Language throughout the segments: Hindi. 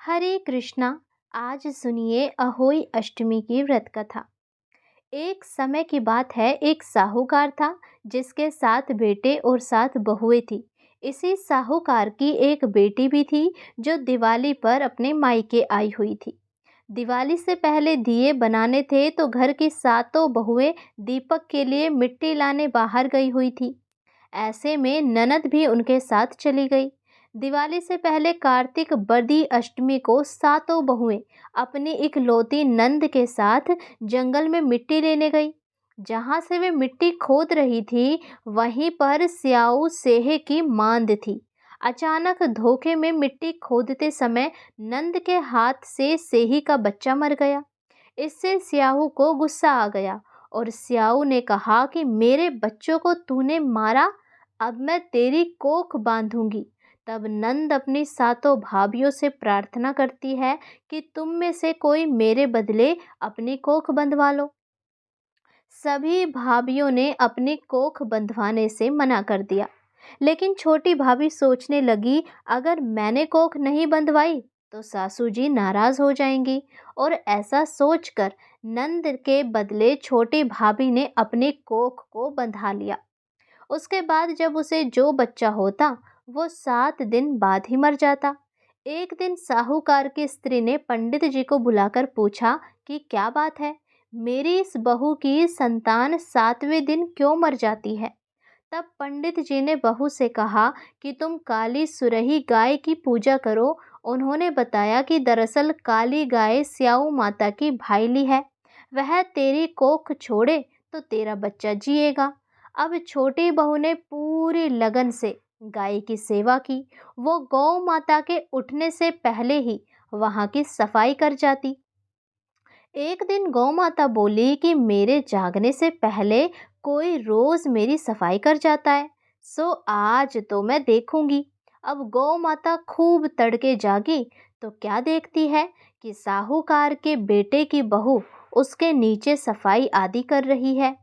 हरे कृष्णा। आज सुनिए अहोई अष्टमी की व्रत कथा। एक समय की बात है, एक साहूकार था जिसके 7 बेटे और 7 बहुएं थी। इसी साहूकार की एक बेटी भी थी जो दिवाली पर अपने मायके आई हुई थी। दिवाली से पहले दिए बनाने थे तो घर की 7 बहुएं दीपक के लिए मिट्टी लाने बाहर गई हुई थी। ऐसे में ननद भी उनके साथ चली गई। दिवाली से पहले कार्तिक बदी अष्टमी को 7 बहुएं अपनी इकलौती नंद के साथ जंगल में मिट्टी लेने गई। जहां से वे मिट्टी खोद रही थी वहीं पर स्याऊ सेहे की मांद थी। अचानक धोखे में मिट्टी खोदते समय नंद के हाथ से सेही का बच्चा मर गया। इससे स्याऊ को गुस्सा आ गया और स्याऊ ने कहा कि मेरे बच्चों को तूने मारा, अब मैं तेरी कोख बांधूंगी। तब नंद अपनी 7 भाभियों से प्रार्थना करती है कि तुम में से कोई मेरे बदले अपनी कोख बंधवा लो। सभी भाभियों ने अपनी कोख बंधवाने से मना कर दिया, लेकिन छोटी भाभी सोचने लगी, अगर मैंने कोख नहीं बंधवाई तो सासू जी नाराज हो जाएंगी। और ऐसा सोचकर नंद के बदले छोटी भाभी ने अपनी कोख को बंधा लिया। उसके बाद जब उसे जो बच्चा होता वो 7 दिन बाद ही मर जाता। एक दिन साहूकार की स्त्री ने पंडित जी को बुलाकर पूछा कि क्या बात है, मेरी इस बहू की संतान 7वें दिन क्यों मर जाती है। तब पंडित जी ने बहू से कहा कि तुम काली सुरही गाय की पूजा करो। उन्होंने बताया कि दरअसल काली गाय स्याऊ माता की भाईली है, वह तेरी कोख छोड़े तो तेरा बच्चा जिएगा। अब छोटी बहू ने पूरी लगन से गाय की सेवा की। वो गौ माता के उठने से पहले ही वहां की सफाई कर जाती। एक दिन गौ माता बोली कि मेरे जागने से पहले कोई रोज मेरी सफाई कर जाता है, सो आज तो मैं देखूंगी। अब गौ माता खूब तड़के जागी तो क्या देखती है कि साहूकार के बेटे की बहू उसके नीचे सफाई आदि कर रही है।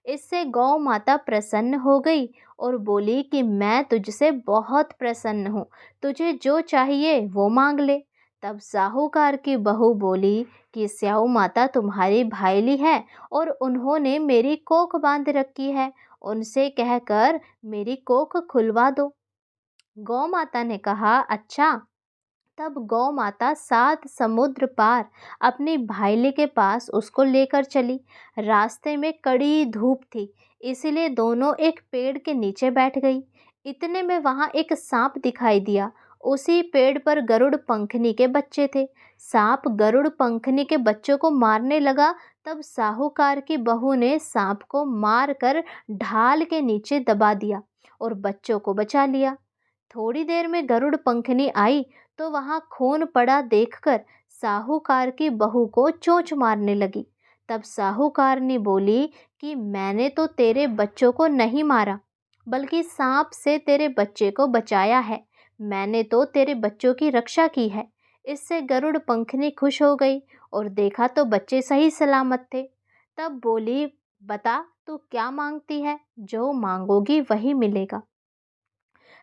इससे गौ माता प्रसन्न हो गई और बोली कि मैं तुझसे बहुत प्रसन्न हूँ, तुझे जो चाहिए वो मांग ले। तब साहूकार की बहू बोली कि स्याऊ माता तुम्हारी भाईली है और उन्होंने मेरी कोख बांध रखी है, उनसे कहकर मेरी कोख खुलवा दो। गौ माता ने कहा अच्छा। तब गौ माता 7 समुद्र पार अपनी भाईली के पास उसको लेकर चली। रास्ते में कड़ी धूप थी, इसलिए दोनों एक पेड़ के नीचे बैठ गई। इतने में वहां एक सांप दिखाई दिया। उसी पेड़ पर गरुड़ पंखनी के बच्चे थे। सांप गरुड़ पंखनी के बच्चों को मारने लगा। तब साहूकार की बहू ने सांप को मारकर ढाल के नीचे दबा दिया और बच्चों को बचा लिया। थोड़ी देर में गरुड़ पंखनी आई तो वहां खून पड़ा देखकर साहूकार की बहू को चोंच मारने लगी। तब साहूकार ने बोली कि मैंने तो तेरे बच्चों को नहीं मारा, बल्कि सांप से तेरे बच्चे को बचाया है। मैंने तो तेरे बच्चों की रक्षा की है। इससे गरुड़ पंखनी खुश हो गई और देखा तो बच्चे सही सलामत थे। तब बोली, बता तू क्या मांगती है, जो मांगोगी वही मिलेगा।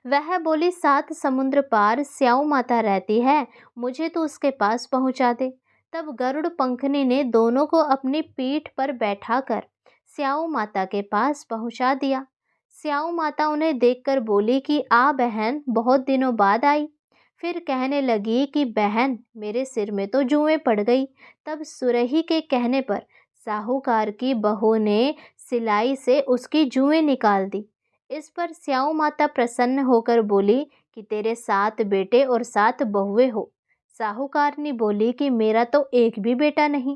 वह बोली, 7 समुद्र पार स्याऊ माता रहती है, मुझे तो उसके पास पहुंचा दे। तब गरुड़ पंखनी ने दोनों को अपनी पीठ पर बैठाकर स्याऊ माता के पास पहुंचा दिया। स्याऊ माता उन्हें देखकर बोली कि आ बहन, बहुत दिनों बाद आई। फिर कहने लगी कि बहन, मेरे सिर में तो जुएं पड़ गई। तब सुरही के कहने पर साहूकार की बहू ने सिलाई से उसकी जुएं निकाल दी। इस पर स्याऊ माता प्रसन्न होकर बोली कि तेरे 7 बेटे और 7 बहुएं हो। साहूकारनी बोली कि मेरा तो एक भी बेटा नहीं,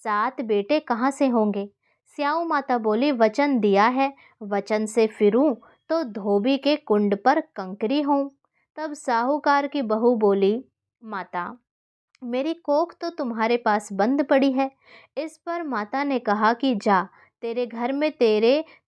7 बेटे कहाँ से होंगे। स्याऊ माता बोली, वचन दिया है, वचन से फिरूं तो धोबी के कुंड पर कंकरी हूँ। तब साहूकार की बहू बोली, माता मेरी कोख तो तुम्हारे पास बंद पड़ी है। इस पर माता ने कहा कि जा, तेरे घर में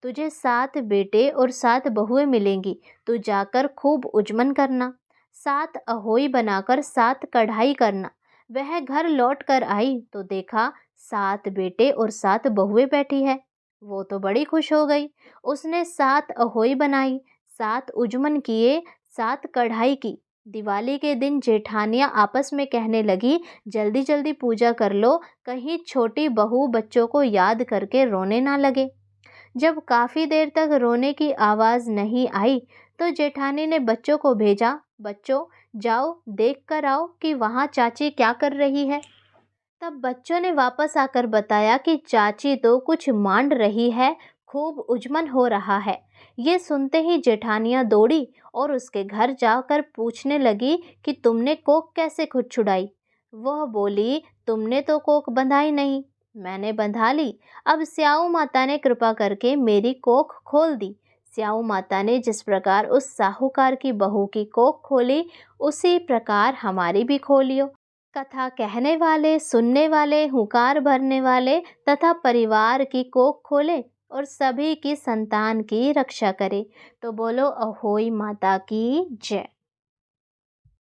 तुझे 7 बेटे और 7 बहुएं मिलेंगी। तू जाकर खूब उजमन करना, 7 अहोई बनाकर 7 कढ़ाई करना। वह घर लौट कर आई तो देखा 7 बेटे और 7 बहुएं बैठी है। वो तो बड़ी खुश हो गई। उसने 7 अहोई बनाई, 7 उजमन किए, 7 कढ़ाई की। दिवाली के दिन जेठानियां आपस में कहने लगी, जल्दी जल्दी पूजा कर लो, कहीं छोटी बहू बच्चों को याद करके रोने ना लगे। जब काफी देर तक रोने की आवाज नहीं आई, तो जेठानी ने बच्चों को भेजा, बच्चों जाओ देख कर आओ कि वहाँ चाची क्या कर रही है। तब बच्चों ने वापस आकर बताया कि चाची तो कुछ मांड रही है, खूब उजमन हो रहा है। ये सुनते ही जेठानियां दौड़ी और उसके घर जाकर पूछने लगी कि तुमने कोक कैसे खुद छुड़ाई। वह बोली, तुमने तो कोक बंधाई नहीं, मैंने बंधा ली। अब स्याऊ माता ने कृपा करके मेरी कोख खोल दी। स्याऊ माता ने जिस प्रकार उस साहूकार की बहू की कोख खोली, उसी प्रकार हमारी भी खोलियो। कथा कहने वाले, सुनने वाले, हुंकार भरने वाले तथा परिवार की कोख खोले और सभी की संतान की रक्षा करे। तो बोलो अहोई माता की जय।